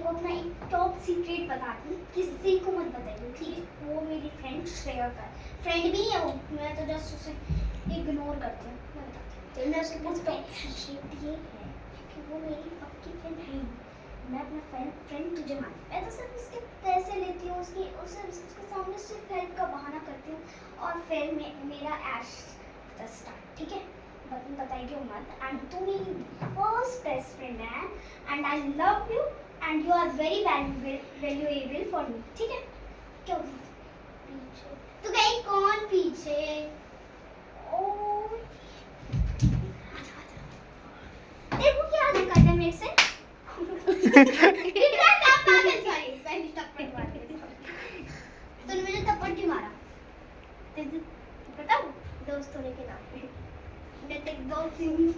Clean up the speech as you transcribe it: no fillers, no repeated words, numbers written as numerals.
को अपना एक टॉप सीक्रेट बताती हूँ, किसी को मत बताइए, ठीक है? वो मेरी फ्रेंड श्रेया का फ्रेंड भी है वो, मैं तो जस्ट उसे इग्नोर करती हूँ। मैं बताती हूँ, तो मैं उसके पास टॉप सीक्रेट ये है कि वो मेरी पक्की फ्रेंड है ही। मैं अपना फ्रेंड तुझे मानती हूँ, मैं तो सिर्फ उसके पैसे लेती हूँ, उसके सामने सिर्फ हेल्प का बहाना करती हूँ, और फिर मेरा ऐश स्टार्ट, ठीक है? बताइए मत, एंड तू मेरी फर्स्ट बेस्ट फ्रेंड है, and I love you, and you are very valuable for me, ठीक है? क्यों पीछे तो गई कौन पीछे? ओ देखो क्या दिक्कत है मेरे से। इतना पागल सॉरी पहली थप्पड़ मार दी। तूने मुझे थप्पड़ क्यों मारा? तुझे बताऊं दोस्त होने के नाते मैं तेरे दोस्त हूँ।